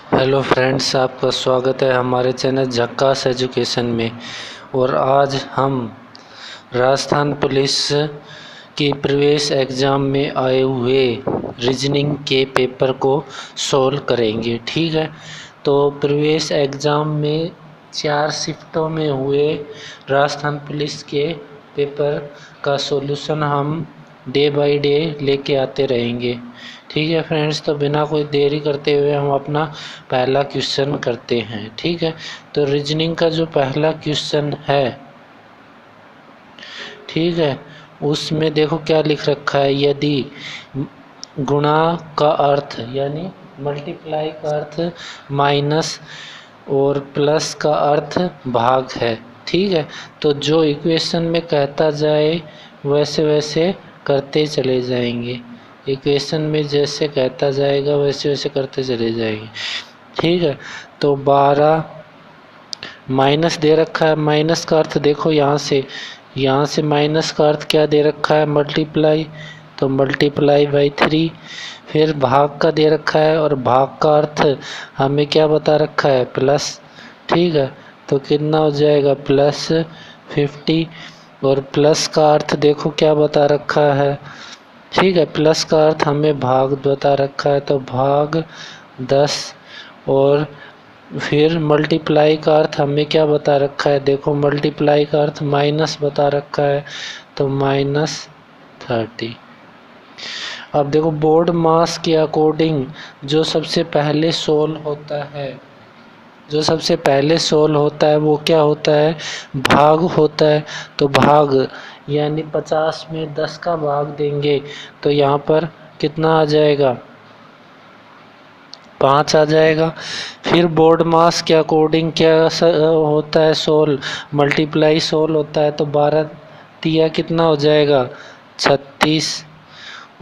Hello friends, आपका स्वागत है हमारे चैनल झक्कास एजुकेशन में। और आज हम राजस्थान पुलिस की प्रवेश एग्ज़ाम में आए हुए रीजनिंग के पेपर को सॉल्व करेंगे। ठीक है, तो प्रवेश एग्ज़ाम में 4 शिफ्टों में हुए राजस्थान पुलिस के पेपर का सॉल्यूशन हम डे बाय डे लेके आते रहेंगे। ठीक है फ्रेंड्स, तो बिना कोई देरी करते हुए हम अपना पहला क्वेश्चन करते हैं। ठीक है, तो रीजनिंग का जो पहला क्वेश्चन है, ठीक है, उसमें देखो क्या लिख रखा है। यदि गुणा का अर्थ यानी मल्टीप्लाई का अर्थ माइनस और प्लस का अर्थ भाग है। ठीक है, तो जो इक्वेशन में कहता जाए वैसे वैसे करते चले जाएंगे। इक्वेशन में जैसे कहता जाएगा वैसे वैसे करते चले जाएंगे। ठीक है, तो 12 माइनस दे रखा है। माइनस का अर्थ देखो यहाँ से माइनस का अर्थ क्या दे रखा है, मल्टीप्लाई, तो मल्टीप्लाई बाई 3। फिर भाग का दे रखा है और भाग का अर्थ हमें क्या बता रखा है, प्लस। ठीक है, तो कितना हो जाएगा, प्लस 50। और प्लस का अर्थ देखो क्या बता रखा है। ठीक है, प्लस का अर्थ हमें भाग बता रखा है, तो भाग 10। और फिर मल्टीप्लाई का अर्थ हमें क्या बता रखा है, देखो मल्टीप्लाई का अर्थ माइनस बता रखा है, तो -30। अब देखो बोर्ड मास के अकॉर्डिंग जो सबसे पहले सोल्व होता है वो क्या होता है, भाग होता है। तो भाग यानी 50 में 10 का भाग देंगे तो यहाँ पर कितना आ जाएगा, 5 आ जाएगा। फिर बोर्ड मास के अकॉर्डिंग क्या होता है, मल्टीप्लाई सोल होता है, तो 12 तिया कितना हो जाएगा, 36।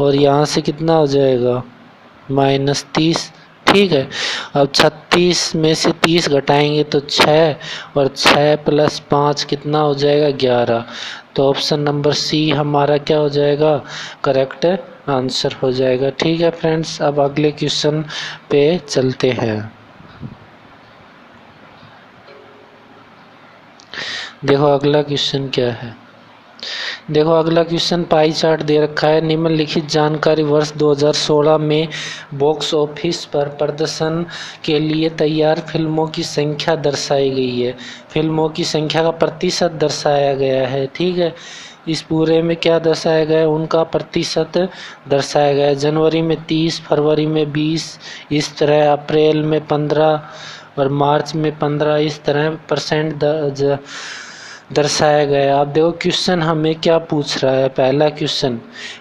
और यहाँ से कितना हो जाएगा, -30। ठीक है, अब 36 में से 30 घटाएंगे तो 6, और 6 + 5 कितना हो जाएगा, 11। तो ऑप्शन नंबर सी हमारा क्या हो जाएगा, करेक्ट आंसर हो जाएगा। ठीक है फ्रेंड्स, अब अगले क्वेश्चन पे चलते हैं। देखो अगला क्वेश्चन क्या है। देखो अगला क्वेश्चन पाई चार्ट दे रखा है। निम्नलिखित जानकारी वर्ष 2016 में बॉक्स ऑफिस पर प्रदर्शन के लिए तैयार फिल्मों की संख्या दर्शाई गई है। फिल्मों की संख्या का प्रतिशत दर्शाया गया है। ठीक है, इस पूरे में क्या दर्शाया गया है, उनका प्रतिशत दर्शाया गया है। जनवरी में 30, फरवरी में 20, इस तरह अप्रैल में 15 और मार्च में 15, इस तरह परसेंट दर्शाया गया। अब देखो क्वेश्चन हमें क्या पूछ रहा है। पहला क्वेश्चन,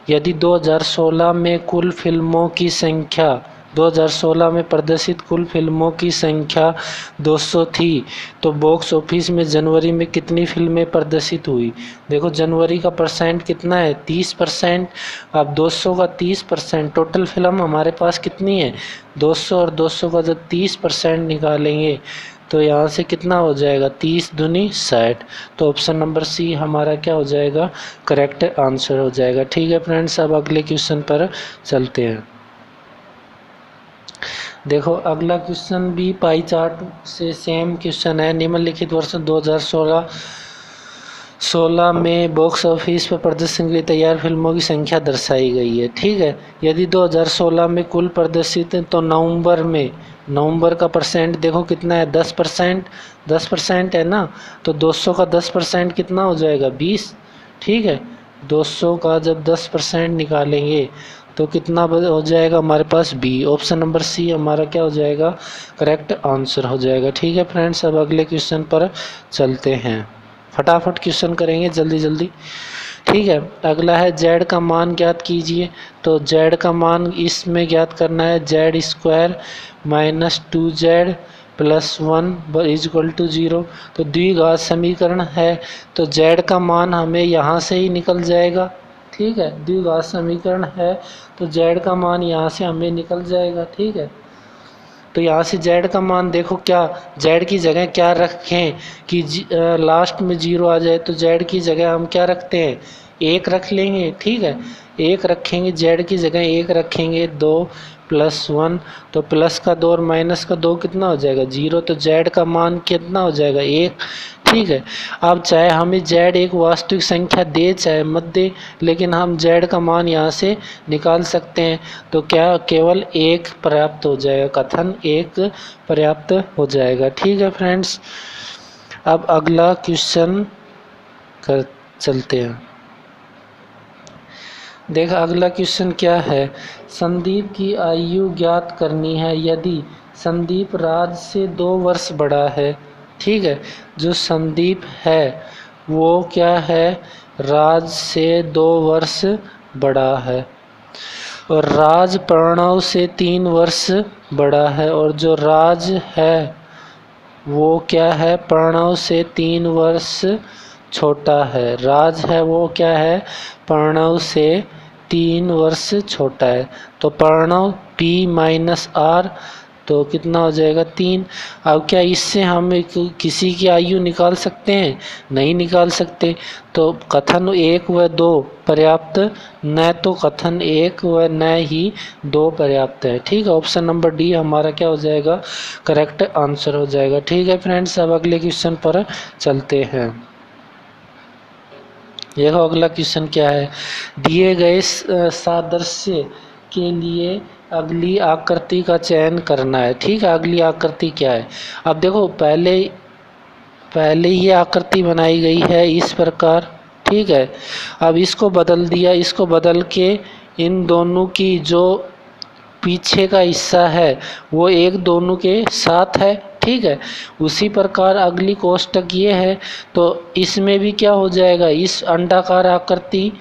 यदि 2016 में कुल फिल्मों की संख्या 2016 में प्रदर्शित कुल फिल्मों की संख्या 200 थी तो बॉक्स ऑफिस में जनवरी में कितनी फिल्में प्रदर्शित हुई। देखो जनवरी का परसेंट कितना है, 30%। अब 200 का 30%, टोटल फिल्म हमारे पास कितनी है, 200, और 200 का जब 30% निकालेंगे तो यहाँ से कितना हो जाएगा, 30 दूनी 60। तो ऑप्शन नंबर सी हमारा क्या हो जाएगा, करेक्ट आंसर हो जाएगा। ठीक है फ्रेंड्स, अब अगले क्वेश्चन पर चलते हैं। देखो अगला क्वेश्चन भी पाई चार्ट से सेम क्वेश्चन है। निम्नलिखित वर्ष 2016 में बॉक्स ऑफिस पर प्रदर्शन के लिए तैयार फिल्मों की संख्या दर्शाई गई है। ठीक है, यदि 2016 में कुल प्रदर्शित तो नवंबर का परसेंट देखो कितना है, 10%। 10% है ना, तो 200 का 10% कितना हो जाएगा, 20। ठीक है, 200 का जब 10% निकालेंगे तो कितना हो जाएगा हमारे पास, बी। ऑप्शन नंबर सी हमारा क्या हो जाएगा, करेक्ट आंसर हो जाएगा। ठीक है फ्रेंड्स, अब अगले क्वेश्चन पर चलते हैं। फटाफट क्वेश्चन करेंगे जल्दी जल्दी। ठीक है, अगला है जेड का मान ज्ञात कीजिए। तो जेड का मान इसमें ज्ञात करना है, जेड स्क्वायर -2z + 1 = 0। तो द्विघात समीकरण है, तो जेड का मान हमें यहाँ से ही निकल जाएगा। ठीक है, द्विघात समीकरण है तो जेड का मान यहाँ से हमें निकल जाएगा। ठीक है, तो यहाँ से जेड का मान देखो, क्या जेड की जगह क्या रखें कि लास्ट में 0 आ जाए, तो जेड की जगह हम क्या रखते हैं, 1 रख लेंगे। ठीक है, 1 रखेंगे, जेड की जगह 1 रखेंगे, 2 +1, तो प्लस का 2 और माइनस का 2 कितना हो जाएगा 0, तो z का मान कितना हो जाएगा 1। ठीक है, अब चाहे हमें z एक वास्तविक संख्या दे चाहे मत दे, लेकिन हम z का मान यहाँ से निकाल सकते हैं, तो क्या केवल 1 पर्याप्त हो जाएगा, कथन 1 पर्याप्त हो जाएगा। ठीक है फ्रेंड्स, अब अगला क्वेश्चन कर चलते हैं। देखा अगला क्वेश्चन क्या है, संदीप की आयु ज्ञात करनी है यदि संदीप राज से 2 वर्ष बड़ा है। ठीक है, जो संदीप है वो क्या है, राज से 2 वर्ष बड़ा है, और राज प्रणव से 3 वर्ष बड़ा है, और जो राज है वो क्या है, प्रणव से 3 वर्ष छोटा है। राज है वो क्या है, प्रणव से 3 वर्ष छोटा है, तो प्रणव P माइनस R, तो कितना हो जाएगा 3। अब क्या इससे हम किसी की आयु निकाल सकते हैं, नहीं निकाल सकते, तो कथन 1 व 2 पर्याप्त न, तो कथन 1 व न ही 2 पर्याप्त है। ठीक है, ऑप्शन नंबर डी हमारा क्या हो जाएगा, करेक्ट आंसर हो जाएगा। ठीक है फ्रेंड्स, अब अगले क्वेश्चन पर चलते हैं। देखो अगला क्वेश्चन क्या है, दिए गए सादृश्य के लिए अगली आकृति का चयन करना है। ठीक है, अगली आकृति क्या है, अब देखो पहले ये आकृति बनाई गई है इस प्रकार। ठीक है, अब इसको बदल दिया, इसको बदल के इन दोनों की जो पीछे का हिस्सा है वो एक दोनों के साथ है। ठीक है, उसी प्रकार अगली कोष्टक ये है, तो इसमें भी क्या हो जाएगा, इस अंडाकार आकृति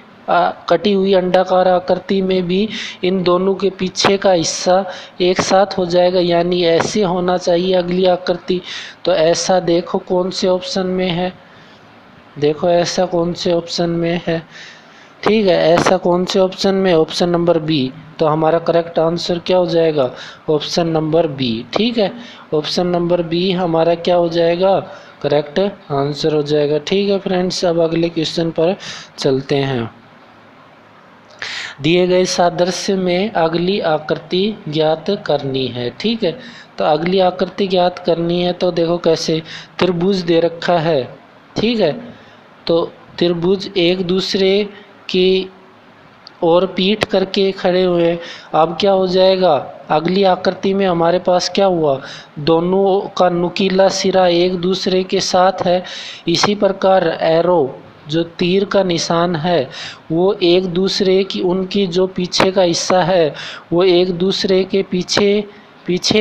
कटी हुई अंडाकार आकृति में भी इन दोनों के पीछे का हिस्सा एक साथ हो जाएगा, यानी ऐसे होना चाहिए अगली आकृति। तो ऐसा देखो कौन से ऑप्शन में है, देखो ऐसा कौन से ऑप्शन में है। ठीक है, ऐसा कौन से ऑप्शन में, ऑप्शन नंबर बी, तो हमारा करेक्ट आंसर क्या हो जाएगा, ऑप्शन नंबर बी। ठीक है, ऑप्शन नंबर बी हमारा क्या हो जाएगा, करेक्ट आंसर हो जाएगा। ठीक है फ्रेंड्स, अब अगले क्वेश्चन पर चलते हैं। दिए गए सादृश्य में अगली आकृति ज्ञात करनी है। ठीक है, तो अगली आकृति ज्ञात करनी है, तो देखो कैसे, त्रिभुज दे रखा है। ठीक है, तो त्रिभुज एक दूसरे की और पीठ करके खड़े हुए, अब क्या हो जाएगा, अगली आकृति में हमारे पास क्या हुआ, दोनों का नुकीला सिरा एक दूसरे के साथ है। इसी प्रकार एरो जो तीर का निशान है वो एक दूसरे की, उनकी जो पीछे का हिस्सा है वो एक दूसरे के पीछे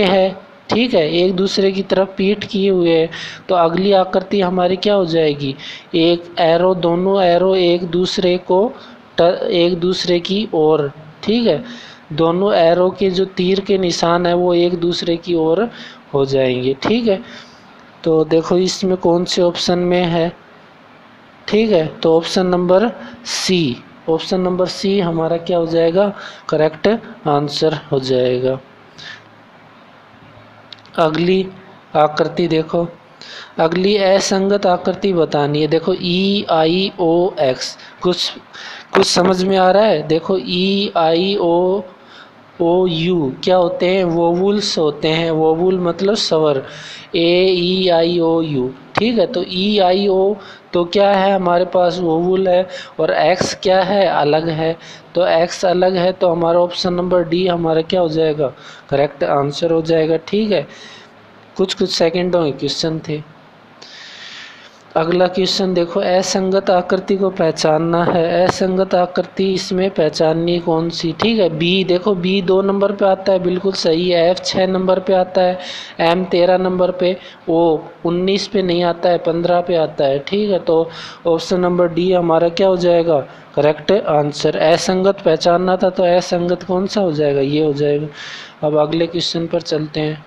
है। ठीक है, एक दूसरे की तरफ पीठ किए हुए है, तो अगली आकृति हमारी क्या हो जाएगी, एक एरो, दोनों एरो एक दूसरे की ओर। ठीक है, दोनों एरो के जो तीर के निशान है वो एक दूसरे की ओर हो जाएंगे। ठीक है, तो देखो इसमें कौन से ऑप्शन में है। ठीक है, तो option number C, option number C हमारा क्या हो जाएगा, करेक्ट आंसर हो जाएगा। अगली आकृति देखो, अगली असंगत आकृति बतानी है। देखो EIOX, कुछ समझ में आ रहा है। देखो EIOU क्या होते हैं, वोवुल्स होते हैं, वोवुल मतलब स्वर, AEIOU। ठीक है, तो EIO तो क्या है, हमारे पास वोवुल है, और X क्या है, अलग है, तो X अलग है, तो हमारा ऑप्शन नंबर डी हमारा क्या हो जाएगा, करेक्ट आंसर हो जाएगा। ठीक है, कुछ सेकंडों के क्वेश्चन थे। अगला क्वेश्चन देखो, असंगत आकृति को पहचानना है। असंगत आकृति इसमें पहचाननी कौन सी। ठीक है, बी, देखो बी 2 नंबर पे आता है, बिल्कुल सही है। F 6 नंबर पे आता है, M 13 नंबर पे, O 19 पे नहीं आता है, 15 पे आता है। ठीक है, तो ऑप्शन नंबर डी हमारा क्या हो जाएगा, करेक्ट आंसर। असंगत पहचानना था, तो असंगत कौन सा हो जाएगा, ये हो जाएगा। अब अगले क्वेश्चन पर चलते हैं।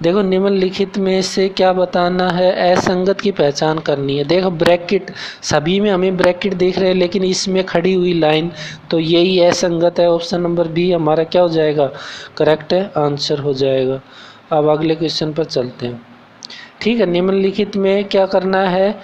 देखो निम्नलिखित में से क्या बताना है, असंगत की पहचान करनी है। देखो ब्रैकेट, सभी में हमें ब्रैकेट देख रहे हैं, लेकिन इसमें खड़ी हुई लाइन, तो यही असंगत है। ऑप्शन नंबर बी हमारा क्या हो जाएगा, करेक्ट आंसर हो जाएगा। अब अगले क्वेश्चन पर चलते हैं। ठीक है, निम्नलिखित में क्या करना है,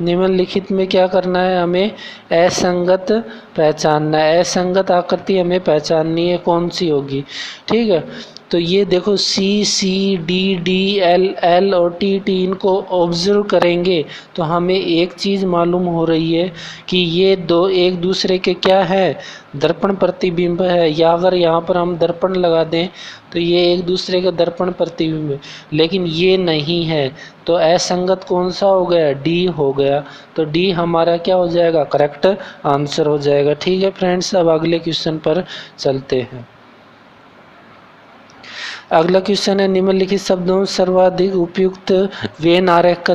निम्नलिखित में क्या करना है, हमें असंगत पहचानना है। असंगत आकृति हमें पहचाननी है, कौन सी होगी। ठीक है, तो ये देखो सी, सी, डी, डी, एल, एल और टी, टी, इनको ऑब्जर्व करेंगे तो हमें एक चीज़ मालूम हो रही है कि ये दो एक दूसरे के क्या है, दर्पण प्रतिबिंब है। या अगर यहाँ पर हम दर्पण लगा दें तो ये एक दूसरे का दर्पण प्रतिबिंब है, लेकिन ये नहीं है। तो असंगत कौन सा हो गया, डी हो गया। तो डी हमारा क्या हो जाएगा, करेक्ट आंसर हो जाएगा। ठीक है फ्रेंड्स, अब अगले क्वेश्चन पर चलते हैं। अगला क्वेश्चन है, निम्नलिखित शब्दों में सर्वाधिक उपयुक्त वेन आरेख का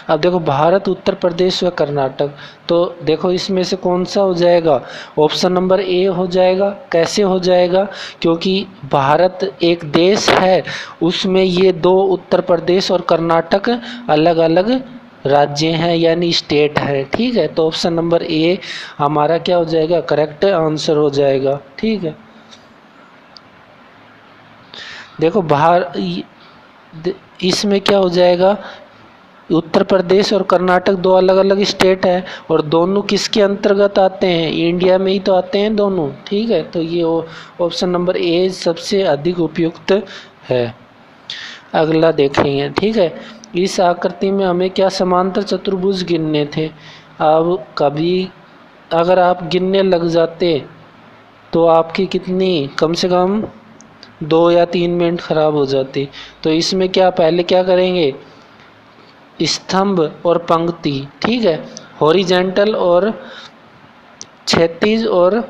अब देखो भारत, उत्तर प्रदेश व कर्नाटक, तो देखो इसमें से कौन सा हो जाएगा, ऑप्शन नंबर ए हो जाएगा। कैसे हो जाएगा, क्योंकि भारत एक देश है, उसमें ये दो उत्तर प्रदेश और कर्नाटक अलग अलग राज्य हैं यानी स्टेट है। ठीक है, तो ऑप्शन नंबर ए हमारा क्या हो जाएगा, करेक्ट आंसर हो जाएगा। ठीक है, देखो इसमें क्या हो जाएगा, उत्तर प्रदेश और कर्नाटक दो अलग अलग स्टेट है और दोनों किसके अंतर्गत आते हैं, इंडिया में ही तो आते हैं दोनों। ठीक है, तो ये ऑप्शन नंबर ए सबसे अधिक उपयुक्त है। अगला देखेंगे। ठीक है, इस आकृति में हमें क्या समांतर चतुर्भुज गिनने थे। अब कभी अगर आप गिनने लग जाते तो आपकी कितनी, कम से कम 2 या 3 मिनट खराब हो जाती। तो इसमें क्या, पहले क्या करेंगे, स्तंभ और पंक्ति, ठीक है, हॉरिजेंटल और क्षैतिज और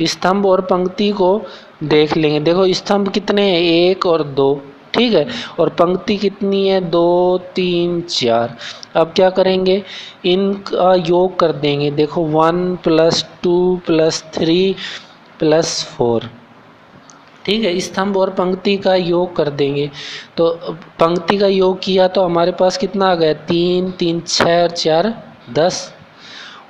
स्तंभ और पंक्ति को देख लेंगे। देखो स्तंभ कितने हैं, 1 और 2, ठीक है, और पंक्ति कितनी है, 2, 3, 4। अब क्या करेंगे, इनका योग कर देंगे। देखो 1 + 2 + 3 + 4, ठीक है, स्तंभ और पंक्ति का योग कर देंगे। तो पंक्ति का योग किया तो हमारे पास कितना आ गया, 3, 3, 6 और 4 10।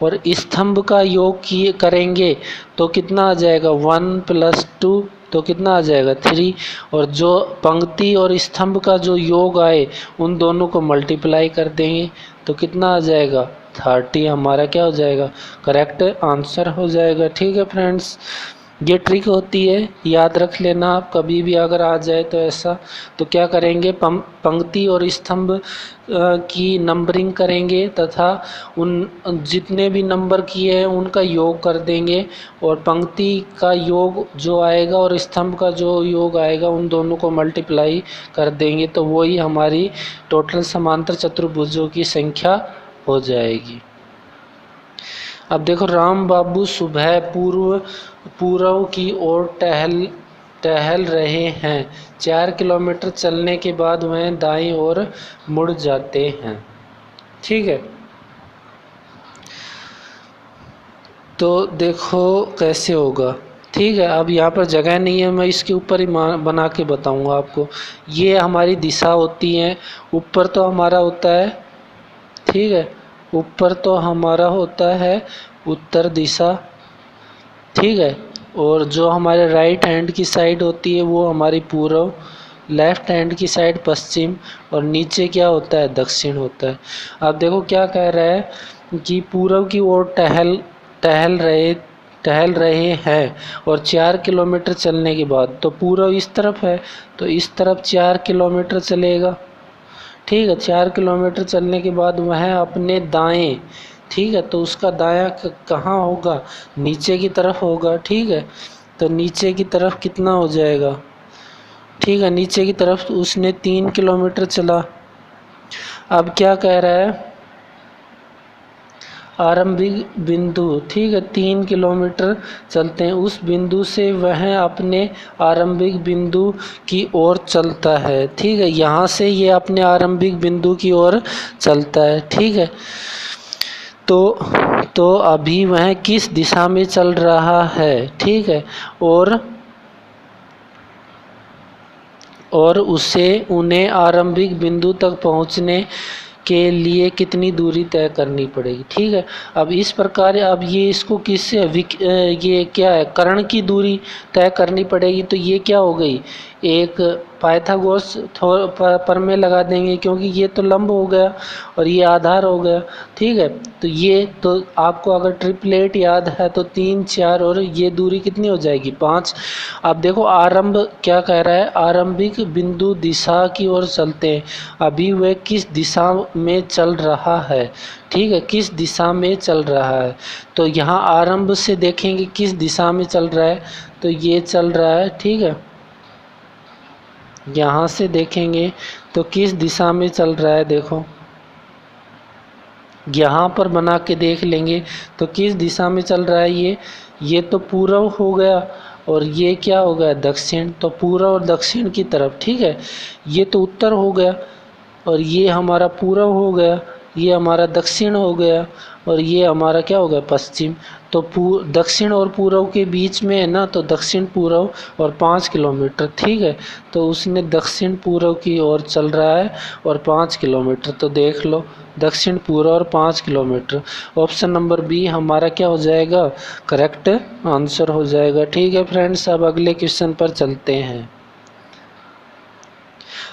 और स्तंभ का योग किए करेंगे तो कितना आ जाएगा, 1 + 2 तो कितना आ जाएगा, 3। और जो पंक्ति और स्तंभ का जो योग आए उन दोनों को मल्टीप्लाई कर देंगे तो कितना आ जाएगा, 30 हमारा क्या हो जाएगा, करेक्ट आंसर हो जाएगा। ठीक है फ्रेंड्स, ये ट्रिक होती है, याद रख लेना आप, कभी भी अगर आ जाए तो ऐसा। तो क्या करेंगे, पंक्ति और स्तंभ की नंबरिंग करेंगे तथा उन जितने भी नंबर किए हैं उनका योग कर देंगे और पंक्ति का योग जो आएगा और स्तंभ का जो योग आएगा उन दोनों को मल्टीप्लाई कर देंगे तो वही हमारी टोटल समांतर चतुर्भुजों की संख्या हो जाएगी। अब देखो, राम बाबू सुबह पूर्व की ओर टहल रहे हैं। 4 किलोमीटर चलने के बाद वह दाईं ओर मुड़ जाते हैं। ठीक है, तो देखो कैसे होगा। ठीक है, अब यहाँ पर जगह नहीं है, मैं इसके ऊपर ही बना के बताऊंगा आपको। ये हमारी दिशा होती है, ऊपर तो हमारा होता है, ठीक है, ऊपर तो हमारा होता है उत्तर दिशा, ठीक है, और जो हमारे राइट हैंड की साइड होती है वो हमारी पूर्व, लेफ्ट हैंड की साइड पश्चिम और नीचे क्या होता है, दक्षिण होता है। अब देखो क्या कह रहा है कि पूर्व की ओर टहल रहे हैं और 4 किलोमीटर चलने के बाद, तो पूर्व इस तरफ है तो इस तरफ 4 किलोमीटर चलेगा। ठीक है, 4 किलोमीटर चलने के बाद वह अपने दाएं, ठीक है, तो उसका दायां कहाँ होगा, नीचे की तरफ होगा। ठीक है, तो नीचे की तरफ कितना हो जाएगा, ठीक है, नीचे की तरफ उसने 3 किलोमीटर चला। अब क्या कह रहा है, आरंभिक बिंदु, ठीक है, 3 किलोमीटर चलते हैं, उस बिंदु से वह अपने आरंभिक बिंदु की ओर चलता है। ठीक है, यहाँ से ये अपने आरंभिक बिंदु की ओर चलता है। ठीक है, तो अभी वह किस दिशा में चल रहा है, ठीक है, और उसे उन्हें आरंभिक बिंदु तक पहुंचने के लिए कितनी दूरी तय करनी पड़ेगी। ठीक है, अब इस प्रकार अब ये इसको किससे ये क्या है, कर्ण की दूरी तय करनी पड़ेगी। तो ये क्या हो गई, एक पाइथागोरस प्रमेय लगा देंगे, क्योंकि ये तो लंब हो गया और ये आधार हो गया। ठीक है, तो ये तो आपको अगर ट्रिपलेट याद है तो 3 4 और ये दूरी कितनी हो जाएगी 5। अब देखो आरंभ क्या कह रहा है, आरंभिक बिंदु दिशा की ओर चलते हैं। अभी वह किस दिशा में चल रहा है, ठीक है, किस दिशा में चल रहा है। तो यहाँ आरंभ से देखेंगे किस दिशा में चल रहा है, तो ये चल रहा है। ठीक है, यहाँ से देखेंगे तो किस दिशा में चल रहा है, देखो यहाँ पर बना के देख लेंगे तो किस दिशा में चल रहा है। ये तो पूर्व हो गया और ये क्या हो गया दक्षिण, तो पूर्व और दक्षिण की तरफ। ठीक है, ये तो उत्तर हो गया और ये हमारा पूर्व हो गया, ये हमारा दक्षिण हो गया और ये हमारा क्या हो गया पश्चिम। तो दक्षिण और पूर्व के बीच में है ना, तो दक्षिण पूर्व और 5 किलोमीटर। ठीक है, तो उसने दक्षिण पूर्व की ओर चल रहा है और 5 किलोमीटर, तो देख लो दक्षिण पूर्व और 5 किलोमीटर। ऑप्शन नंबर बी हमारा क्या हो जाएगा, करेक्ट आंसर हो जाएगा। ठीक है फ्रेंड्स, अब अगले क्वेश्चन पर चलते हैं।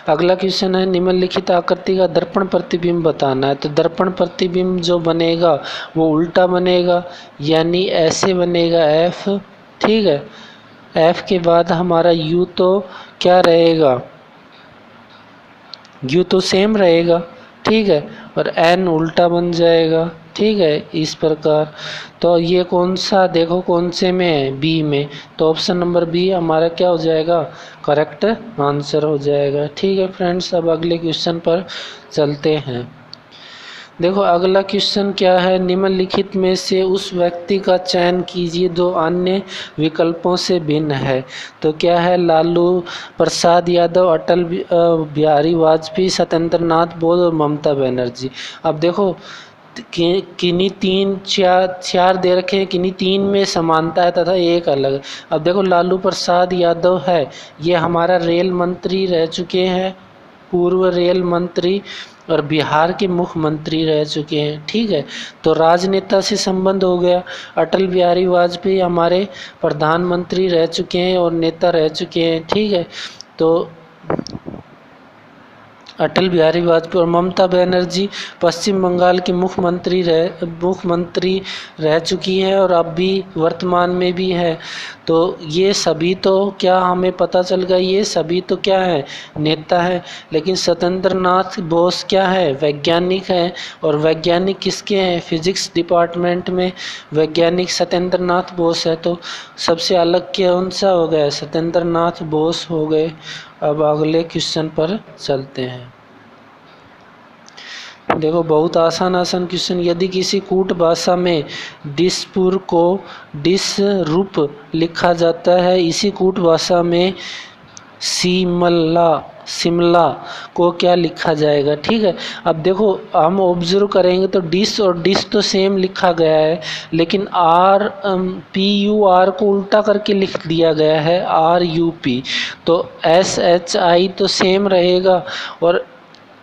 अगला क्वेश्चन है, निम्नलिखित आकृति का दर्पण प्रतिबिंब बताना है। तो दर्पण प्रतिबिंब जो बनेगा वो उल्टा बनेगा, यानी ऐसे बनेगा एफ। ठीक है, एफ के बाद हमारा यू तो क्या रहेगा, यू तो सेम रहेगा। ठीक है, और एन उल्टा बन जाएगा। ठीक है, इस प्रकार। तो ये कौन सा, देखो कौन से में है, बी में, तो ऑप्शन नंबर बी हमारा क्या हो जाएगा, करेक्ट आंसर हो जाएगा। ठीक है फ्रेंड्स, अब अगले क्वेश्चन पर चलते हैं। देखो अगला क्वेश्चन क्या है, निम्नलिखित में से उस व्यक्ति का चयन कीजिए जो अन्य विकल्पों से भिन्न है। तो क्या है, लालू प्रसाद यादव, अटल बिहारी वाजपेयी, सत्येंद्र नाथ बोस और ममता बनर्जी। अब देखो किन्हीं 3 4 दे रखे हैं, किन्हीं 3 में समानता है तथा एक अलग। अब देखो लालू प्रसाद यादव है, ये हमारा रेल मंत्री रह चुके हैं, पूर्व रेल मंत्री, और बिहार के मुख्यमंत्री रह चुके हैं। ठीक है, तो राजनेता से संबंध हो गया। अटल बिहारी वाजपेयी हमारे प्रधानमंत्री रह चुके हैं और नेता रह चुके हैं। ठीक है, तो अटल बिहारी वाजपेयी और ममता बनर्जी पश्चिम बंगाल की मुख्यमंत्री रह चुकी है और अब भी वर्तमान में भी है। तो ये सभी तो क्या हमें पता चल गया, ये सभी तो क्या है, नेता है। लेकिन सत्येंद्र नाथ बोस क्या है, वैज्ञानिक है, और वैज्ञानिक किसके हैं, फिजिक्स डिपार्टमेंट में वैज्ञानिक सत्येंद्र नाथ बोस है। तो सबसे अलग कौन सा हो गया, सत्येंद्र नाथ बोस हो गए। अब अगले क्वेश्चन पर चलते हैं। देखो बहुत आसान क्वेश्चन, यदि किसी कूट भाषा में डिसपुर को डिसरूप लिखा जाता है, इसी कूट भाषा में शिमला को क्या लिखा जाएगा। ठीक है, अब देखो हम ऑब्जर्व करेंगे तो डिस और डिस तो सेम लिखा गया है, लेकिन PUR को उल्टा करके लिख दिया गया है RUP। तो SHI तो सेम रहेगा और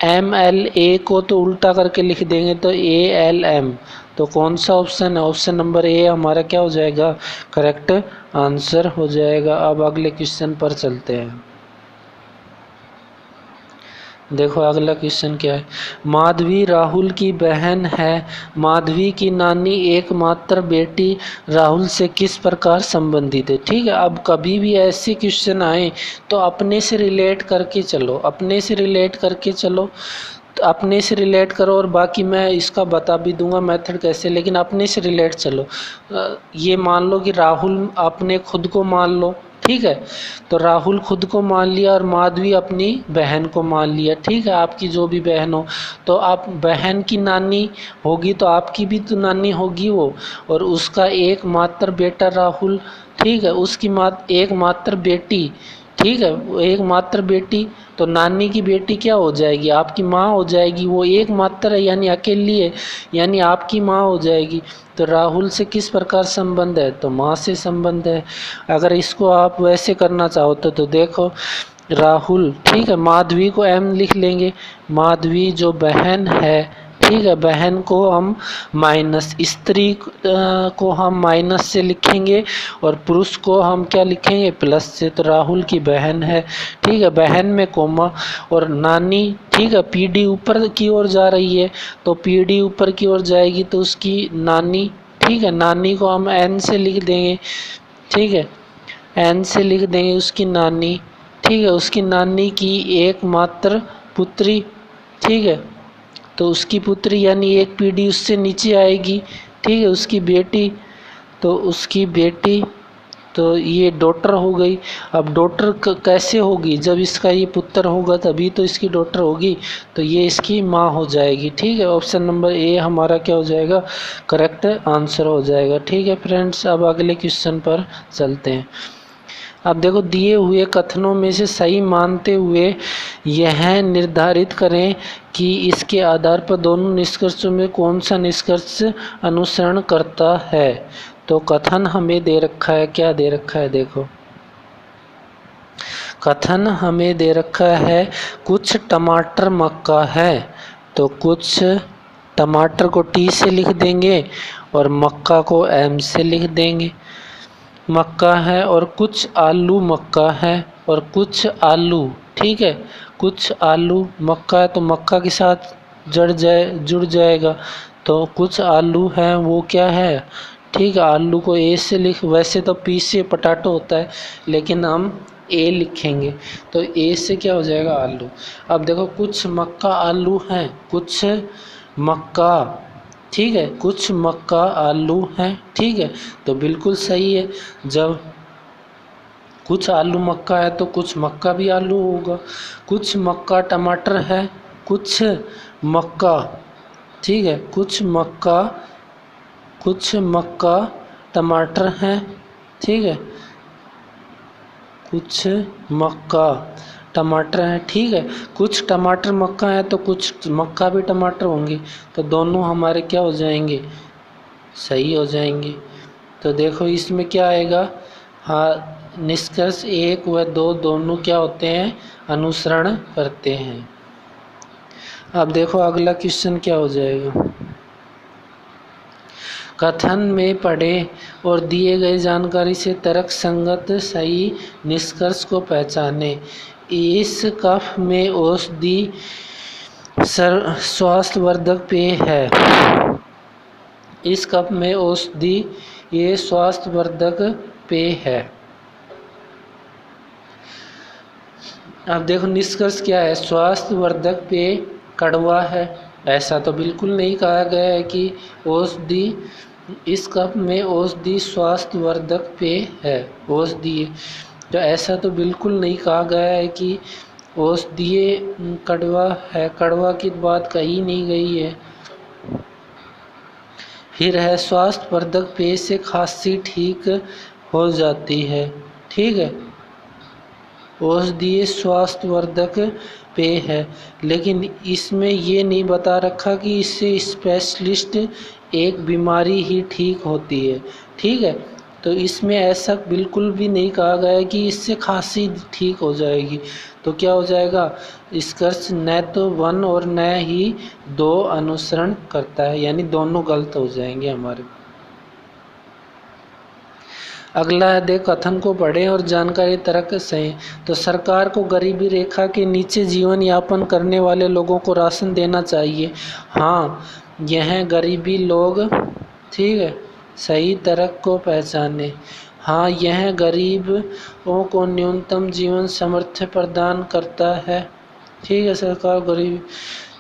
MLA को तो उल्टा करके लिख देंगे तो ALM। तो कौन सा ऑप्शन है, ऑप्शन नंबर ए हमारा क्या हो जाएगा, करेक्ट आंसर हो जाएगा। अब अगले क्वेश्चन पर चलते हैं। देखो अगला क्वेश्चन क्या है, माधवी राहुल की बहन है। माधवी की नानी एकमात्र बेटी राहुल से किस प्रकार संबंधित है। ठीक है, अब कभी भी ऐसे क्वेश्चन आए तो अपने से रिलेट करके चलो, अपने से रिलेट करके चलो, तो अपने से रिलेट करो, और बाकी मैं इसका बता भी दूंगा मेथड कैसे, लेकिन अपने से रिलेट चलो। ये मान लो कि राहुल अपने खुद को मान लो। ठीक है, तो राहुल खुद को मान लिया और माधवी अपनी बहन को मान लिया। ठीक है, आपकी जो भी बहन हो, तो आप बहन की नानी होगी तो आपकी भी तो नानी होगी वो, और उसका एकमात्र बेटा राहुल। ठीक है, उसकी एकमात्र बेटी, ठीक है, वो एकमात्र बेटी, तो नानी की बेटी क्या हो जाएगी, आपकी माँ हो जाएगी। वो एकमात्र है यानी अकेली है, यानी आपकी माँ हो जाएगी। तो राहुल से किस प्रकार संबंध है, तो माँ से संबंध है। अगर इसको आप वैसे करना चाहो तो देखो राहुल, ठीक है, माधवी को M लिख लेंगे, माधवी जो बहन है, ठीक है। बहन को हम माइनस, स्त्री को हम माइनस से लिखेंगे और पुरुष को हम क्या लिखेंगे, प्लस से। तो राहुल की बहन है, ठीक है। बहन में कोमा और नानी, ठीक है। पीढ़ी ऊपर की ओर जा रही है तो पीढ़ी ऊपर की ओर जाएगी तो उसकी नानी, ठीक है। नानी को हम एन से लिख देंगे, ठीक है। एन से लिख देंगे उसकी नानी, ठीक है। उसकी नानी की एकमात्र पुत्री, ठीक है। तो उसकी पुत्री यानी एक पीढ़ी उससे नीचे आएगी, ठीक है। उसकी बेटी, तो उसकी बेटी, तो ये डॉटर हो गई। अब डॉटर कैसे होगी, जब इसका ये पुत्र होगा तभी तो इसकी डॉटर होगी, तो ये इसकी माँ हो जाएगी, ठीक है। ऑप्शन नंबर ए हमारा क्या हो जाएगा, करेक्ट आंसर हो जाएगा, ठीक है फ्रेंड्स। अब अगले क्वेश्चन पर चलते हैं। अब देखो, दिए हुए कथनों में से सही मानते हुए यह निर्धारित करें कि इसके आधार पर दोनों निष्कर्षों में कौन सा निष्कर्ष अनुसरण करता है। तो कथन हमें दे रखा है, क्या दे रखा है, देखो कथन हमें दे रखा है कुछ टमाटर मक्का है, तो कुछ टमाटर को टी से लिख देंगे और मक्का को एम से लिख देंगे। मक्का है और कुछ आलू मक्का है और कुछ आलू, ठीक है। कुछ आलू मक्का है तो मक्का के साथ जुड़ जाएगा, तो कुछ आलू है वो क्या है, ठीक है। आलू को ए से लिख, वैसे तो पी से पटाटो होता है लेकिन हम ए लिखेंगे, तो ए से क्या हो जाएगा, आलू। अब देखो, कुछ मक्का आलू हैं, कुछ मक्का, ठीक है। कुछ मक्का आलू हैं, ठीक है, तो बिल्कुल सही है। जब कुछ आलू मक्का है तो कुछ मक्का भी आलू होगा। कुछ मक्का टमाटर है, कुछ मक्का, ठीक है। कुछ मक्का टमाटर हैं, ठीक है। कुछ मक्का टमाटर हैं, ठीक है। कुछ टमाटर मक्का है तो कुछ मक्का भी टमाटर होंगे, तो दोनों हमारे क्या हो जाएंगे, सही हो जाएंगे। तो देखो इसमें क्या आएगा, हाँ, निष्कर्ष 1 व 2 दोनों क्या होते हैं, अनुसरण करते हैं। अब देखो अगला क्वेश्चन क्या हो जाएगा। कथन में पढ़े और दिए गए जानकारी से तर्क संगत सही निष्कर्ष को पहचाने। इस कप में औषधि स्वास्थ्यवर्धक पेय है। इस कप में औषधि ये स्वास्थ्यवर्धक पेय है। अब देखो निष्कर्ष क्या है, स्वास्थ्यवर्धक पेय कड़वा है, ऐसा तो बिल्कुल नहीं कहा गया है कि औषधि, इस कप में औषधि स्वास्थ्यवर्धक पेय है, औषधि, तो ऐसा तो बिल्कुल नहीं कहा गया है कि औषधीय कड़वा है, कड़वा की बात कही नहीं गई है। फिर है स्वास्थ्यवर्धक पेय से खांसी ठीक हो जाती है, ठीक है। औषधीय स्वास्थ्यवर्धक पेय है, लेकिन इसमें ये नहीं बता रखा कि इससे स्पेशलिस्ट एक बीमारी ही ठीक होती है, ठीक है। तो इसमें ऐसा बिल्कुल भी नहीं कहा गया है कि इससे खांसी ठीक हो जाएगी, तो क्या हो जाएगा, निष्कर्ष न तो 1 और न ही 2 अनुसरण करता है, यानी दोनों गलत हो जाएंगे हमारे। अगला है, देख कथन को पढ़ें और जानकारी तर्क सही। तो सरकार को गरीबी रेखा के नीचे जीवन यापन करने वाले लोगों को राशन देना चाहिए। हाँ, यह गरीबी लोग, ठीक है, सही तर्क को पहचाने। हाँ, यह गरीबों को न्यूनतम जीवन सामर्थ्य प्रदान करता है, ठीक है। सरकार गरीब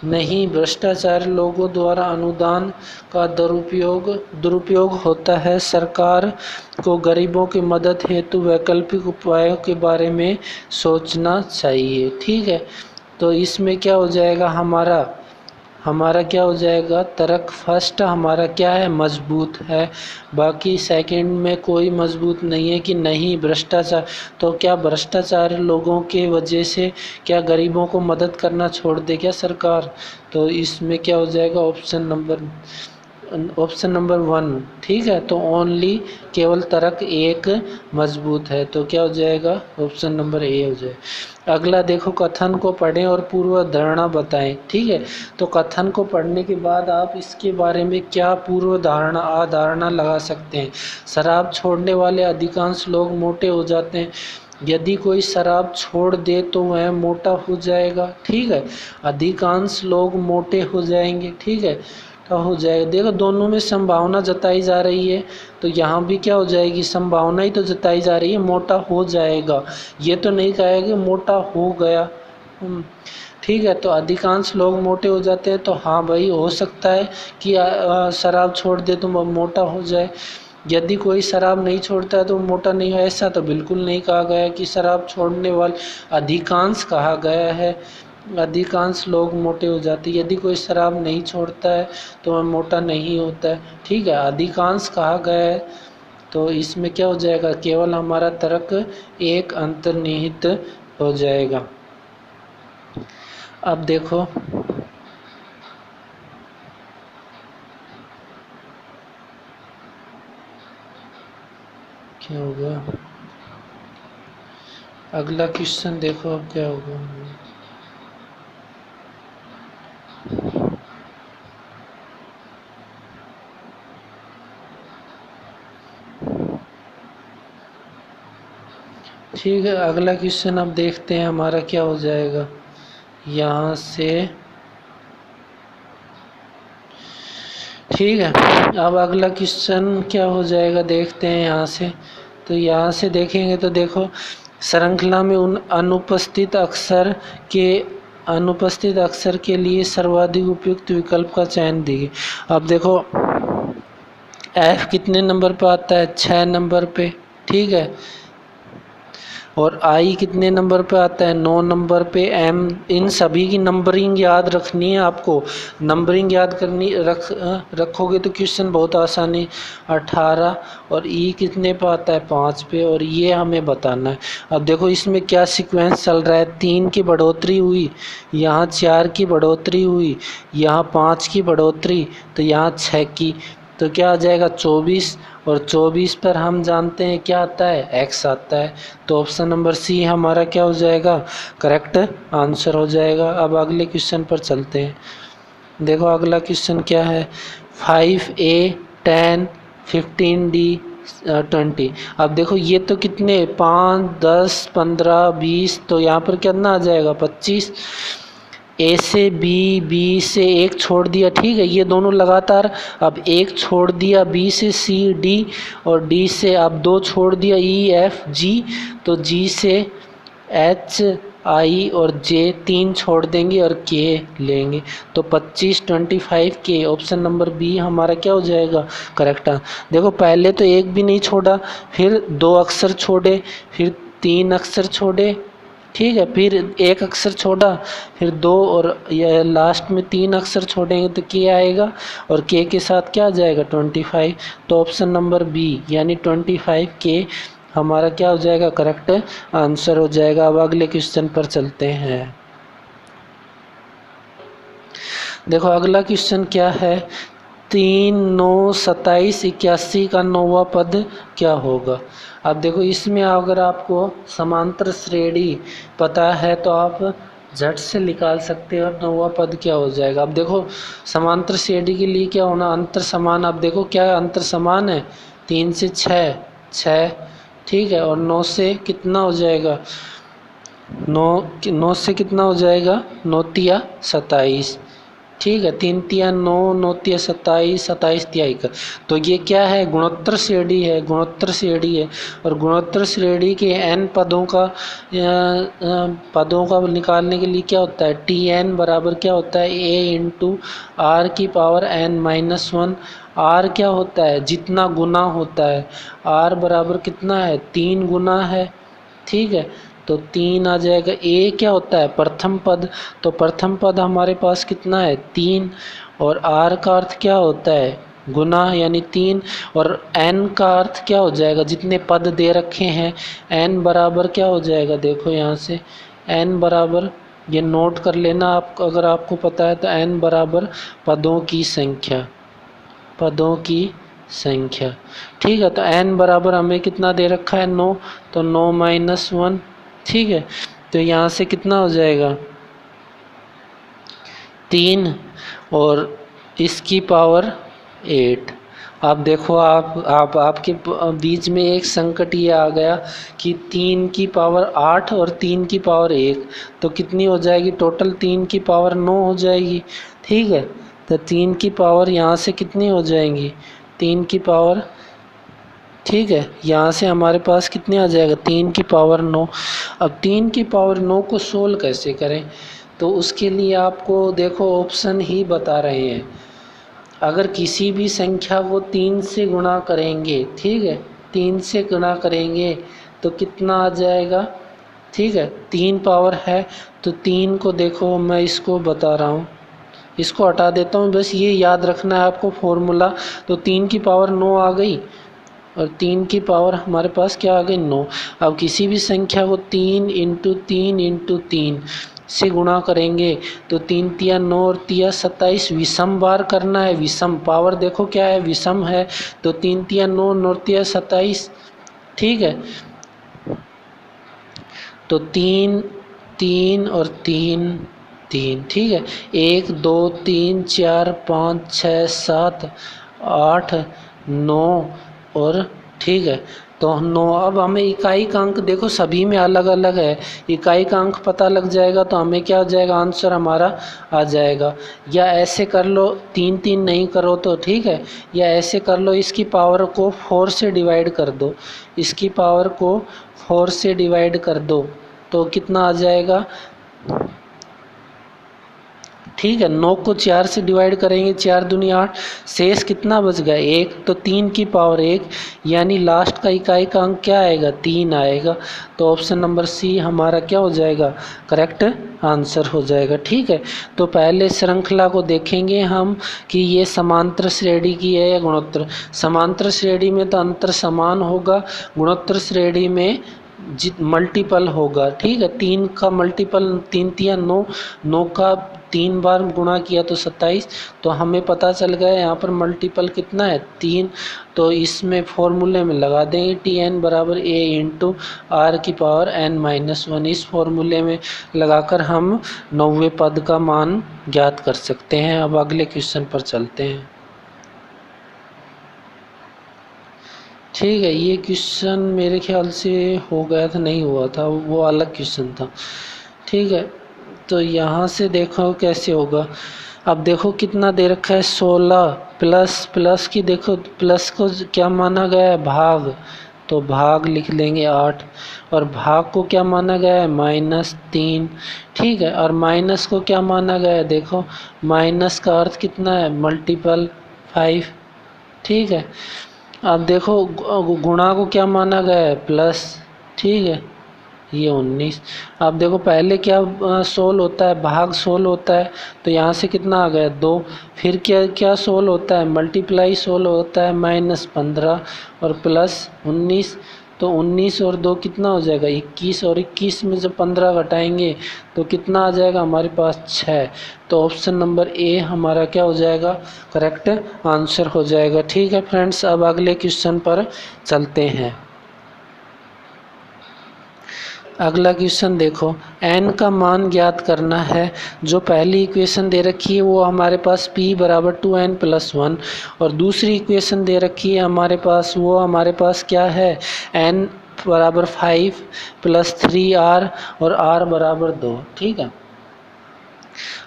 नहीं, भ्रष्टाचार लोगों द्वारा अनुदान का दुरुपयोग होता है। सरकार को गरीबों की मदद हेतु वैकल्पिक उपायों के बारे में सोचना चाहिए, ठीक है। तो इसमें क्या हो जाएगा, हमारा क्या हो जाएगा, तर्क फर्स्ट हमारा क्या है, मजबूत है, बाकी सेकंड में कोई मजबूत नहीं है कि नहीं भ्रष्टाचार। तो क्या भ्रष्टाचार लोगों के वजह से क्या गरीबों को मदद करना छोड़ दे क्या सरकार, तो इसमें क्या हो जाएगा, ऑप्शन नंबर ऑप्शन नंबर 1, ठीक है। तो ओनली केवल तर्क एक मजबूत है, तो क्या हो जाएगा, ऑप्शन नंबर ए हो जाएगा। अगला देखो, कथन को पढ़ें और पूर्व धारणा बताएं, ठीक है। तो कथन को पढ़ने के बाद आप इसके बारे में क्या पूर्व धारणा अधारणा लगा सकते हैं। शराब छोड़ने वाले अधिकांश लोग मोटे हो जाते हैं। यदि कोई शराब छोड़ दे तो वह मोटा हो जाएगा, ठीक है। अधिकांश लोग मोटे हो जाएंगे, ठीक है, तो हो जाएगा। देखो दोनों में संभावना जताई जा रही है, तो यहाँ भी क्या हो जाएगी, संभावना ही तो जताई जा रही है, मोटा हो जाएगा। ये तो नहीं कहेगा मोटा हो गया, ठीक है। तो अधिकांश लोग मोटे हो जाते हैं, तो हाँ भाई हो सकता है कि शराब छोड़ दे तो मोटा हो जाए। यदि कोई शराब नहीं छोड़ता है तो मोटा नहीं है, ऐसा तो बिल्कुल नहीं कहा गया है कि शराब छोड़ने वाले, अधिकांश कहा गया है, अधिकांश लोग मोटे हो जाते हैं। यदि कोई शराब नहीं छोड़ता है तो वह मोटा नहीं होता है, ठीक है, अधिकांश कहा गया है। तो इसमें क्या हो जाएगा, केवल हमारा तर्क एक अंतर्निहित हो जाएगा। अब देखो क्या होगा, अगला क्वेश्चन देखो अब क्या होगा। ठीक है, अगला क्वेश्चन अब देखते हैं हमारा क्या हो जाएगा। यहाँ से ठीक है, अब अगला क्वेश्चन क्या हो जाएगा देखते हैं यहाँ से। तो यहाँ से देखेंगे तो देखो, श्रृंखला में उन अनुपस्थित अक्षर के लिए सर्वाधिक उपयुक्त विकल्प का चयन दीजिए। अब देखो एफ कितने नंबर पे आता है, 6 नंबर पे, ठीक है। और आई कितने नंबर पे आता है, 9 नंबर पे। एम, इन सभी की नंबरिंग याद रखनी है आपको, नंबरिंग याद करनी रखोगे तो क्वेश्चन बहुत आसानी। 18 और ई कितने पे आता है, 5 पे, और ये हमें बताना है। अब देखो इसमें क्या सीक्वेंस चल रहा है, 3 की बढ़ोतरी हुई, यहाँ 4 की बढ़ोतरी हुई, यहाँ 5 की बढ़ोतरी, तो यहाँ 6 की, तो क्या आ जाएगा 24, और 24 पर हम जानते हैं क्या आता है, x आता है। तो ऑप्शन नंबर सी हमारा क्या हो जाएगा, करेक्ट आंसर हो जाएगा। अब अगले क्वेश्चन पर चलते हैं। देखो अगला क्वेश्चन क्या है, 5a 10 15d 20। अब देखो ये तो कितने, 5 10 15 20, तो यहाँ पर कितना आ जाएगा 25। ए से बी, बी से एक छोड़ दिया, ठीक है, ये दोनों लगातार। अब एक छोड़ दिया बी से सी डी, और डी से अब 2 छोड़ दिया ई एफ जी, तो जी से एच आई और जे 3 छोड़ देंगे और के लेंगे, तो 25 25 के, ऑप्शन नंबर बी हमारा क्या हो जाएगा, करेक्ट। देखो पहले तो एक भी नहीं छोड़ा, फिर 2 अक्षर छोड़े, फिर 3 अक्षर छोड़े, ठीक है, फिर एक अक्षर छोड़ा, फिर 2, और ये लास्ट में 3 अक्षर छोड़ेंगे तो के आएगा, और के के साथ क्या आ जाएगा 25। तो ऑप्शन नंबर बी यानी 25 के हमारा क्या हो जाएगा, करेक्ट आंसर हो जाएगा। अब अगले क्वेश्चन पर चलते हैं। देखो अगला क्वेश्चन क्या है, 3 9 27 81 का 9वां पद क्या होगा। अब देखो इसमें अगर आपको समांतर श्रेणी पता है तो आप झट से निकाल सकते हो 9वां पद क्या हो जाएगा। अब देखो समांतर श्रेणी के लिए क्या होना, अंतर समान। अब देखो क्या अंतर समान है, 3 से 6 6, ठीक है, और 9 से कितना हो जाएगा, 9 से कितना हो जाएगा, 9 तिया 27, ठीक है, 3 तिया 9, 9 तिया 27, 27 तिया 1। तो ये क्या है, गुणोत्तर श्रेणी है, गुणोत्तर श्रेणी है। और गुणोत्तर श्रेणी के n पदों का निकालने के लिए क्या होता है, टी एन बराबर क्या होता है, a इंटू आर की पावर n-1। आर क्या होता है, जितना गुना होता है, आर बराबर कितना है, 3 गुना है, ठीक है, तो 3 आ जाएगा। ए क्या होता है, प्रथम पद, तो प्रथम पद हमारे पास कितना है 3, और आर का अर्थ क्या होता है, गुना यानी 3, और एन का अर्थ क्या हो जाएगा, जितने पद दे रखे हैं एन बराबर क्या हो जाएगा, देखो यहाँ से एन बराबर, ये नोट कर लेना आप अगर आपको पता है, तो एन बराबर पदों की संख्या, पदों की संख्या। ठीक है, तो n बराबर हमें कितना दे रखा है 9, तो 9 माइनस 1। ठीक है, तो यहाँ से कितना हो जाएगा 3 और इसकी पावर 8। अब देखो आपके बीच में एक संकट ये आ गया कि 3 की पावर 8 और 3 की पावर 1, तो कितनी हो जाएगी टोटल 3 की पावर 9 हो जाएगी। ठीक है, तो 3 की पावर यहाँ से कितनी हो जाएंगी 3 की पावर। ठीक है, यहाँ से हमारे पास कितने आ जाएगा 3 की पावर 9। अब 3 की पावर 9 को सोल्व कैसे करें, तो उसके लिए आपको देखो ऑप्शन ही बता रहे हैं। अगर किसी भी संख्या को 3 से गुणा करेंगे, ठीक है 3 से गुणा करेंगे तो कितना आ जाएगा। ठीक है, 3 पावर है तो 3 को देखो मैं इसको बता रहा हूँ, इसको हटा देता हूँ, बस ये याद रखना है आपको फॉर्मूला। तो 3 की पावर 9 आ गई और 3 की पावर हमारे पास क्या आ गई 9। अब किसी भी संख्या को 3 इंटू 3 इंटू 3 से गुणा करेंगे तो 3 तिया 9 और तिया 27, विषम बार करना है। विषम पावर देखो क्या है, विषम है, तो 3 तिया 9 9 तिया 27। ठीक है, तो 3 3 और 3 3। ठीक है, 1 2 3 4 5 6 7 8 9 और ठीक है तो 9। अब हमें इकाई का अंक देखो सभी में अलग अलग है, इकाई का अंक पता लग जाएगा तो हमें क्या हो जाएगा आंसर हमारा आ जाएगा। या ऐसे कर लो 3 3 नहीं करो तो ठीक है, या ऐसे कर लो इसकी पावर को 4 से डिवाइड कर दो, इसकी पावर को 4 से डिवाइड कर दो तो कितना आ जाएगा। ठीक है, 9 को 4 से डिवाइड करेंगे, 4 दूनी 8, शेष कितना बच गया 1, तो 3 की पावर 1, यानी लास्ट का इकाई का अंक क्या आएगा 3 आएगा। तो ऑप्शन नंबर सी हमारा क्या हो जाएगा करेक्ट आंसर हो जाएगा। ठीक है, तो पहले श्रृंखला को देखेंगे हम कि ये समांतर श्रेणी की है या गुणोत्तर। समांतर श्रेणी में तो अंतर समान होगा, गुणोत्तर श्रेणी में मल्टीपल होगा। ठीक है, 3 का मल्टीपल 3 तिया 9, 9 का 3 बार गुणा किया तो 27, तो हमें पता चल गया यहाँ पर मल्टीपल कितना है 3। तो इसमें फॉर्मूले में लगा देंगे Tn बराबर a इंटू आर की पावर n माइनस 1। इस फॉर्मूले में लगाकर हम 90वें पद का मान ज्ञात कर सकते हैं। अब अगले क्वेश्चन पर चलते हैं। ठीक है, ये क्वेश्चन मेरे ख्याल से हो गया था, नहीं हुआ था, वो अलग क्वेश्चन था। ठीक है, तो यहाँ से देखो कैसे होगा। अब देखो कितना दे रखा है 16 प्लस की देखो प्लस को क्या माना गया है भाग, तो भाग लिख लेंगे 8, और भाग को क्या माना गया है -3। ठीक है, और माइनस को क्या माना गया है देखो, माइनस का अर्थ कितना है मल्टीपल 5। ठीक है, अब देखो गुणा को क्या माना गया है प्लस। ठीक है, ये 19। अब देखो पहले क्या 16 होता है भाग 16 होता है, तो यहाँ से कितना आ गया 2। फिर क्या 16 होता है मल्टीप्लाई 16 होता है -15 और प्लस 19, तो 19 और 2 कितना हो जाएगा 21, और 21 में जब 15 घटाएंगे तो कितना आ जाएगा हमारे पास 6। तो ऑप्शन नंबर ए हमारा क्या हो जाएगा करेक्ट आंसर हो जाएगा। ठीक है फ्रेंड्स, अब अगले क्वेश्चन पर चलते हैं। अगला क्वेश्चन देखो, n का मान ज्ञात करना है। जो पहली इक्वेशन दे रखी है वो हमारे पास p बराबर 2n + 1, और दूसरी इक्वेशन दे रखी है हमारे पास, वो हमारे पास क्या है n बराबर 5 + 3r और r बराबर 2। ठीक है,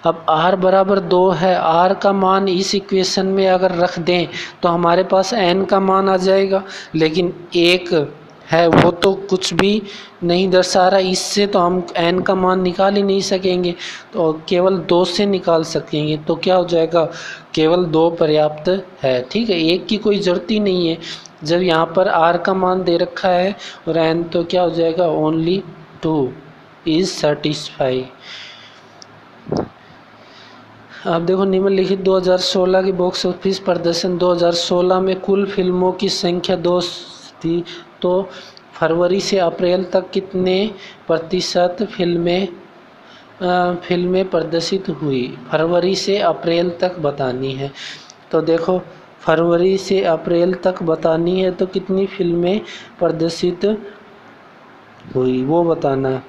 अब r बराबर 2 है, r का मान इस इक्वेशन में अगर रख दें तो हमारे पास n का मान आ जाएगा, लेकिन एक है वो तो कुछ भी नहीं दर्शा रहा, इससे तो हम n का मान निकाल ही नहीं सकेंगे, तो केवल 2 से निकाल सकेंगे। तो क्या हो जाएगा केवल 2 पर्याप्त है। ठीक है, एक की कोई ज़रूरत ही नहीं है, जब यहाँ पर r का मान दे रखा है और n, तो क्या हो जाएगा ओनली 2 इज सेटिस्फाई। अब देखो निम्नलिखित 2016 के बॉक्स ऑफिस प्रदर्शन 2016 में कुल फिल्मों की संख्या 2 थी, तो फरवरी से अप्रैल तक कितने प्रतिशत फिल्में प्रदर्शित हुई, फरवरी से अप्रैल तक बतानी है। तो देखो फरवरी से अप्रैल तक बतानी है, तो कितनी फिल्में प्रदर्शित हुई वो बताना है।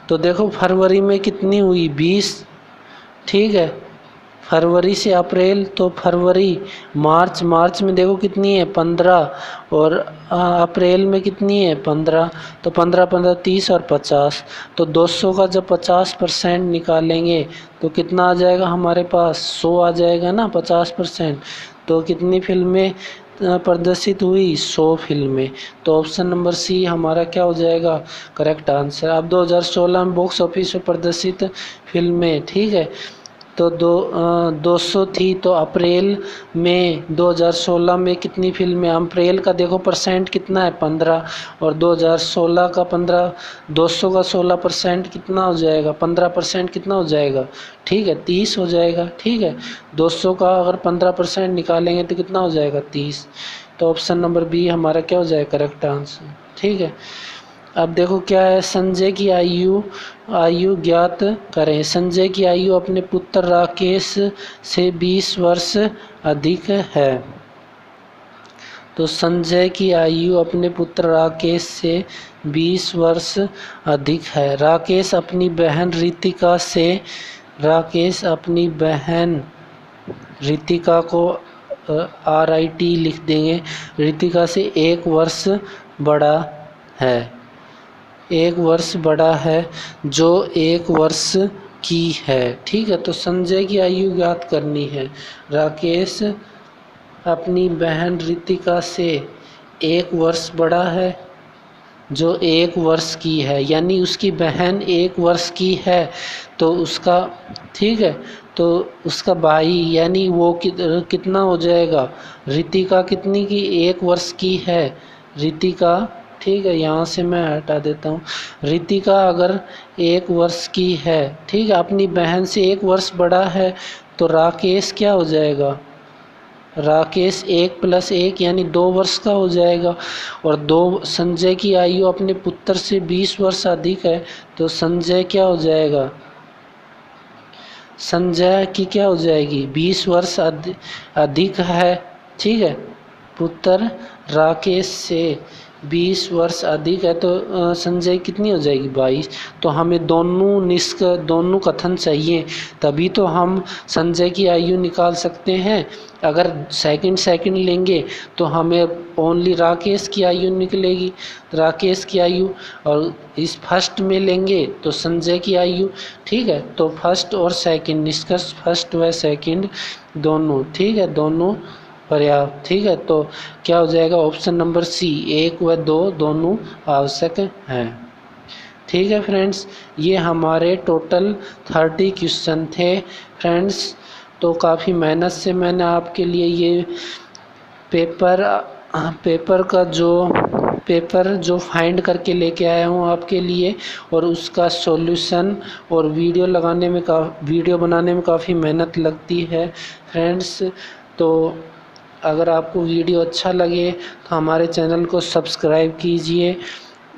तो देखो फरवरी में कितनी हुई 20, ठीक है। फरवरी से अप्रैल तो फरवरी, मार्च में देखो कितनी है 15, और अप्रैल में कितनी है 15, तो 15 30 और 50, तो 200 का जब 50% निकालेंगे तो कितना आ जाएगा हमारे पास 100 आ जाएगा ना 50%। तो कितनी फिल्में प्रदर्शित हुई 100 फिल्में। तो ऑप्शन नंबर सी हमारा क्या हो जाएगा करेक्ट आंसर। अब 2016 में बॉक्स ऑफिस पर प्रदर्शित फिल्में, ठीक है, तो 200 थी, तो अप्रैल में 2016 में कितनी फिल्में, अप्रैल का देखो परसेंट कितना है 15, और 2016 का 15, 200 का 16% कितना हो जाएगा 15% कितना हो जाएगा, ठीक है 30 हो जाएगा, ठीक है। 200 का अगर 15% निकालेंगे तो कितना हो जाएगा 30। तो ऑप्शन नंबर बी हमारा क्या हो जाएगा करेक्ट आंसर, ठीक है। अब देखो क्या है, संजय की आयु ज्ञात करें। संजय की आयु अपने पुत्र राकेश से 20 वर्ष अधिक है। तो संजय की आयु अपने पुत्र राकेश से 20 वर्ष अधिक है। राकेश अपनी बहन रितिका को RIT लिख देंगे, रितिका से 1 वर्ष बड़ा है, 1 वर्ष बड़ा है, जो 1 वर्ष की है, ठीक है। तो संजय की आयु ज्ञात करनी है। राकेश अपनी बहन रितिका से 1 वर्ष बड़ा है, जो 1 वर्ष की है, यानी उसकी बहन 1 वर्ष की है, तो उसका, ठीक है, तो उसका भाई यानी वो कितना हो जाएगा, रितिका कितनी की 1 वर्ष की है, रितिका, ठीक है, यहाँ से मैं हटा देता हूँ। रितिका अगर 1 वर्ष की है, ठीक है, अपनी बहन से 1 वर्ष बड़ा है, तो राकेश क्या हो जाएगा, राकेश 1 + 1 यानी 2 वर्ष का हो जाएगा। और संजय की आयु अपने पुत्र से 20 वर्ष अधिक है, तो संजय क्या हो जाएगा, संजय की क्या हो जाएगी 20 वर्ष अधिक है, ठीक है। पुत्र राकेश से 20 वर्ष अधिक है, तो संजय कितनी हो जाएगी 22। तो हमें दोनों कथन चाहिए, तभी तो हम संजय की आयु निकाल सकते हैं। अगर सेकंड लेंगे तो हमें ओनली राकेश की आयु निकलेगी, राकेश की आयु, और इस फर्स्ट में लेंगे तो संजय की आयु, ठीक है। तो फर्स्ट और सेकंड निष्कर्ष, फर्स्ट व सेकंड दोनों, ठीक है, दोनों पर्याप्त, ठीक है। तो क्या हो जाएगा ऑप्शन नंबर सी, 1 व 2 दोनों आवश्यक हैं, ठीक है फ्रेंड्स। ये हमारे टोटल 30 क्वेश्चन थे फ्रेंड्स। तो काफ़ी मेहनत से मैंने आपके लिए ये पेपर जो फाइंड करके लेके आया हूँ आपके लिए, और उसका सॉल्यूशन और वीडियो बनाने में काफ़ी मेहनत लगती है फ्रेंड्स। तो अगर आपको वीडियो अच्छा लगे तो हमारे चैनल को सब्सक्राइब कीजिए,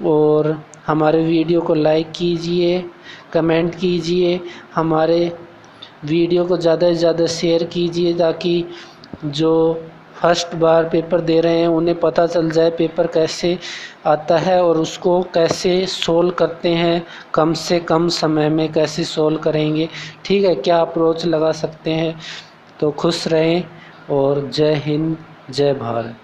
और हमारे वीडियो को लाइक कीजिए, कमेंट कीजिए, हमारे वीडियो को ज़्यादा से ज़्यादा शेयर कीजिए, ताकि जो फर्स्ट बार पेपर दे रहे हैं उन्हें पता चल जाए पेपर कैसे आता है, और उसको कैसे सोल्व करते हैं, कम से कम समय में कैसे सोल्व करेंगे, ठीक है, क्या अप्रोच लगा सकते हैं। तो खुश रहें, और जय हिंद, जय भारत।